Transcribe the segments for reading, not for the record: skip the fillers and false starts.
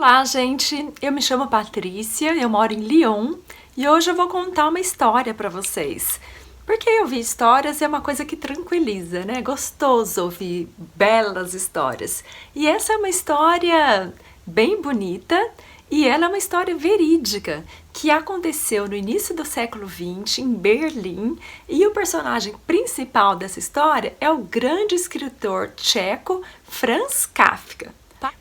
Olá, gente! Eu me chamo Patrícia, eu moro em Lyon e hoje eu vou contar uma história para vocês. Porque ouvir histórias é uma coisa que tranquiliza, né? É gostoso ouvir belas histórias. E essa é uma história bem bonita e ela é uma história verídica que aconteceu no início do século XX em Berlim e o personagem principal dessa história é o grande escritor tcheco Franz Kafka.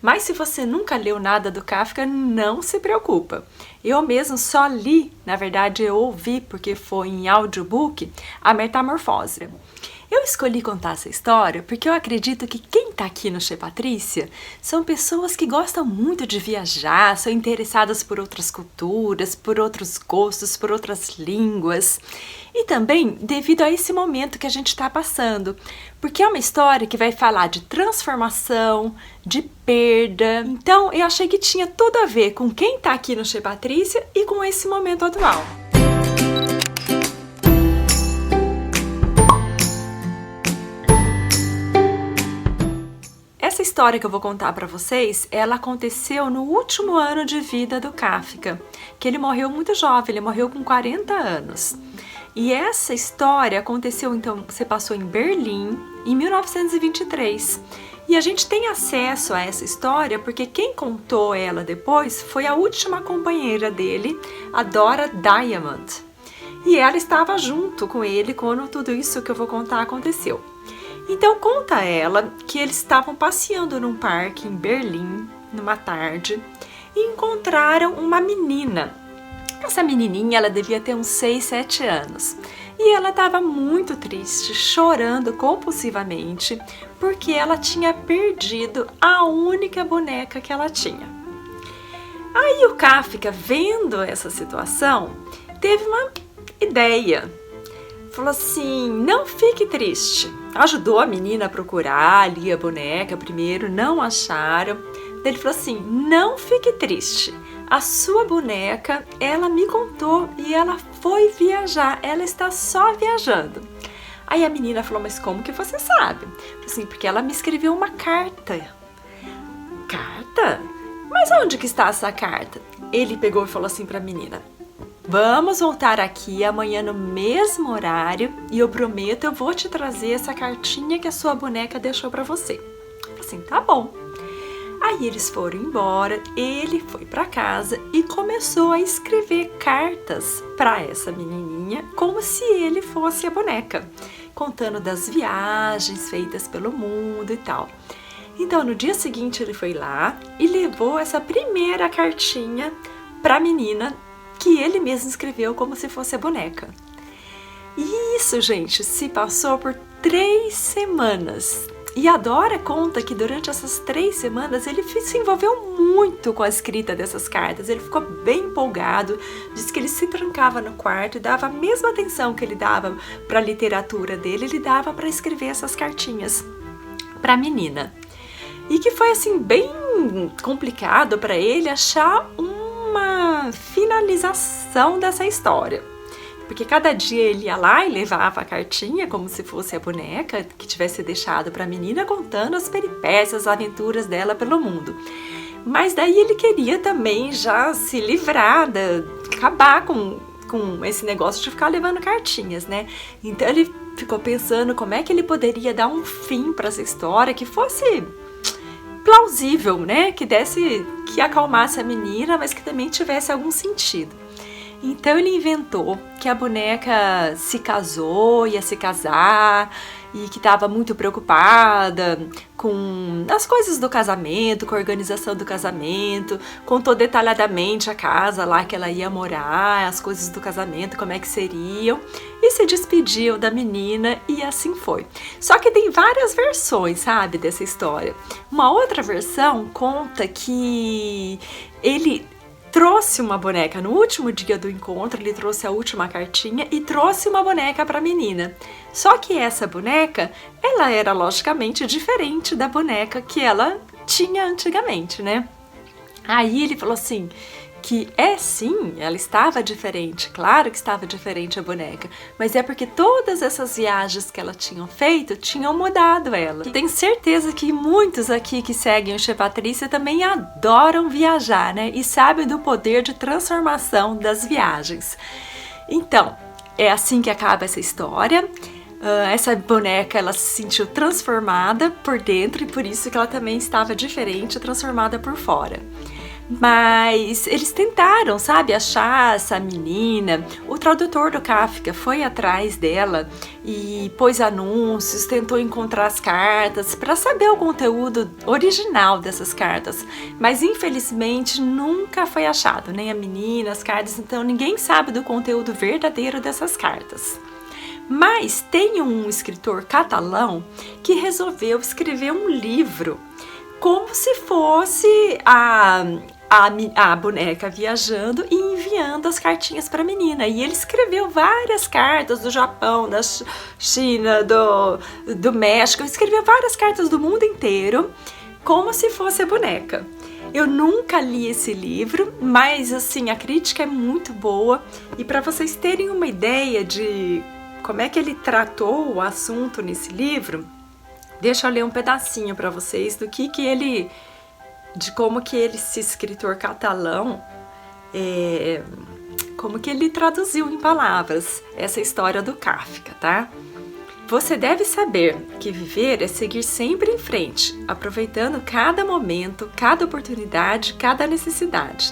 Mas se você nunca leu nada do Kafka, não se preocupa. Eu mesmo só li, na verdade eu ouvi porque foi em audiobook, a Metamorfose. Eu escolhi contar essa história porque eu acredito que quem está aqui no Chez Patrícia são pessoas que gostam muito de viajar, são interessadas por outras culturas, por outros gostos, por outras línguas. E também devido a esse momento que a gente está passando, porque é uma história que vai falar de transformação, de perda. Então eu achei que tinha tudo a ver com quem está aqui no Chez Patrícia e com esse momento atual. Essa história que eu vou contar para vocês, ela aconteceu no último ano de vida do Kafka, que ele morreu muito jovem, ele morreu com 40 anos. E essa história aconteceu, então, você passou em Berlim, em 1923. E a gente tem acesso a essa história porque quem contou ela depois foi a última companheira dele, a Dora Diamond. E ela estava junto com ele quando tudo isso que eu vou contar aconteceu. Então conta ela que eles estavam passeando num parque em Berlim, numa tarde, e encontraram uma menina. Essa menininha, ela devia ter uns 6, 7 anos. E ela estava muito triste, chorando compulsivamente, porque ela tinha perdido a única boneca que ela tinha. Aí o Kafka, vendo essa situação, teve uma ideia. Falou assim, não fique triste. Ajudou a menina a procurar ali a boneca primeiro, não acharam. Ele falou assim, não fique triste. A sua boneca, ela me contou e ela foi viajar, ela está só viajando. Aí a menina falou, mas como que você sabe? Assim, porque ela me escreveu uma carta. Carta? Mas onde que está essa carta? Ele pegou e falou assim para a menina, vamos voltar aqui amanhã no mesmo horário e eu prometo, eu vou te trazer essa cartinha que a sua boneca deixou para você. Assim, tá bom. Aí eles foram embora, ele foi para casa e começou a escrever cartas para essa menininha como se ele fosse a boneca, contando das viagens feitas pelo mundo e tal. Então no dia seguinte ele foi lá e levou essa primeira cartinha para a menina que ele mesmo escreveu como se fosse a boneca. E isso, gente, se passou por 3 semanas. E a Dora conta que durante essas 3 semanas ele se envolveu muito com a escrita dessas cartas. Ele ficou bem empolgado, diz que ele se trancava no quarto e dava a mesma atenção que ele dava para a literatura dele, ele dava para escrever essas cartinhas para a menina. E que foi assim bem complicado para ele achar uma finalização dessa história. Porque cada dia ele ia lá e levava a cartinha como se fosse a boneca que tivesse deixado para a menina contando as peripécias, as aventuras dela pelo mundo. Mas daí ele queria também já se livrar, acabar com esse negócio de ficar levando cartinhas, né? Então ele ficou pensando como é que ele poderia dar um fim para essa história que fosse plausível, né? Que acalmasse a menina, mas que também tivesse algum sentido. Então ele inventou que a boneca se casou, ia se casar e que estava muito preocupada com as coisas do casamento, com a organização do casamento, contou detalhadamente a casa lá que ela ia morar, as coisas do casamento, como é que seriam, e se despediu da menina e assim foi. Só que tem várias versões, sabe, dessa história. Uma outra versão conta que ele trouxe uma boneca no último dia do encontro, ele trouxe a última cartinha e trouxe uma boneca para a menina. Só que essa boneca, ela era logicamente diferente da boneca que ela tinha antigamente, né? Aí ele falou assim, que sim, ela estava diferente, claro que estava diferente a boneca, mas é porque todas essas viagens que ela tinha feito tinham mudado ela. Tenho certeza que muitos aqui que seguem o Chef Patrícia também adoram viajar, né? E sabem do poder de transformação das viagens. Então, é assim que acaba essa história. Essa boneca, ela se sentiu transformada por dentro e por isso que ela também estava diferente, transformada por fora. Mas eles tentaram, sabe, achar essa menina. O tradutor do Kafka foi atrás dela e pôs anúncios, tentou encontrar as cartas para saber o conteúdo original dessas cartas. Mas infelizmente nunca foi achado, nem a menina, as cartas, então ninguém sabe do conteúdo verdadeiro dessas cartas. Mas tem um escritor catalão que resolveu escrever um livro como se fosse a boneca viajando e enviando as cartinhas para a menina. E ele escreveu várias cartas do Japão, da China, do México, escreveu várias cartas do mundo inteiro como se fosse a boneca. Eu nunca li esse livro, mas assim, a crítica é muito boa. E para vocês terem uma ideia de como é que ele tratou o assunto nesse livro, deixa eu ler um pedacinho para vocês do que ele, de como que esse escritor catalão, como que ele traduziu em palavras essa história do Kafka, tá? Você deve saber que viver é seguir sempre em frente, aproveitando cada momento, cada oportunidade, cada necessidade.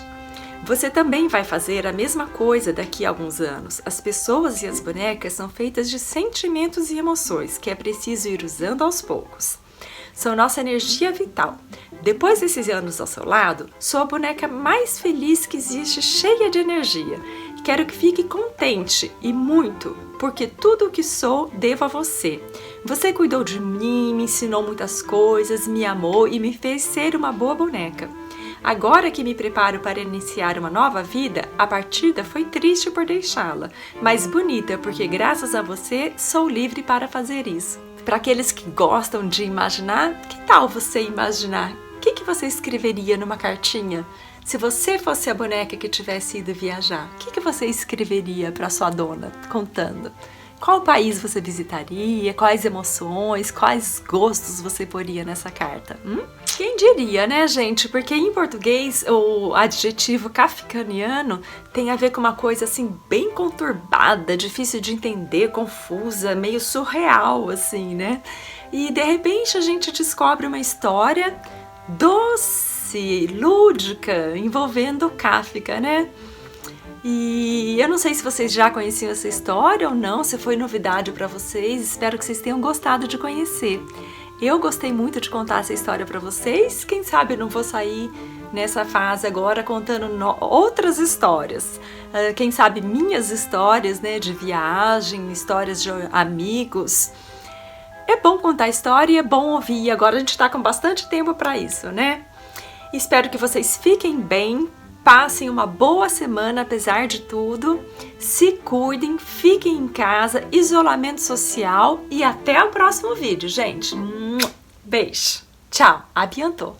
Você também vai fazer a mesma coisa daqui a alguns anos. As pessoas e as bonecas são feitas de sentimentos e emoções que é preciso ir usando aos poucos. São nossa energia vital. Depois desses anos ao seu lado, sou a boneca mais feliz que existe, cheia de energia. Quero que fique contente e muito, porque tudo o que sou devo a você. Você cuidou de mim, me ensinou muitas coisas, me amou e me fez ser uma boa boneca. Agora que me preparo para iniciar uma nova vida, a partida foi triste por deixá-la, mas bonita porque graças a você sou livre para fazer isso. Para aqueles que gostam de imaginar, que tal você imaginar? O que você escreveria numa cartinha? Se você fosse a boneca que tivesse ido viajar, o que você escreveria para sua dona, contando? Qual país você visitaria? Quais emoções, quais gostos você poria nessa carta? Quem diria, né, gente? Porque em português o adjetivo kafkaniano tem a ver com uma coisa assim bem conturbada, difícil de entender, confusa, meio surreal, assim, né? E de repente a gente descobre uma história doce, lúdica, envolvendo Kafka, né? E eu não sei se vocês já conheciam essa história ou não, se foi novidade para vocês, espero que vocês tenham gostado de conhecer. Eu gostei muito de contar essa história para vocês, quem sabe eu não vou sair nessa fase agora contando outras histórias. Quem sabe minhas histórias, né, de viagem, histórias de amigos. É bom contar história e é bom ouvir, agora a gente tá com bastante tempo para isso, né? Espero que vocês fiquem bem. Passem uma boa semana apesar de tudo, se cuidem, fiquem em casa, isolamento social e até o próximo vídeo, gente. Beijo, tchau, a bientôt!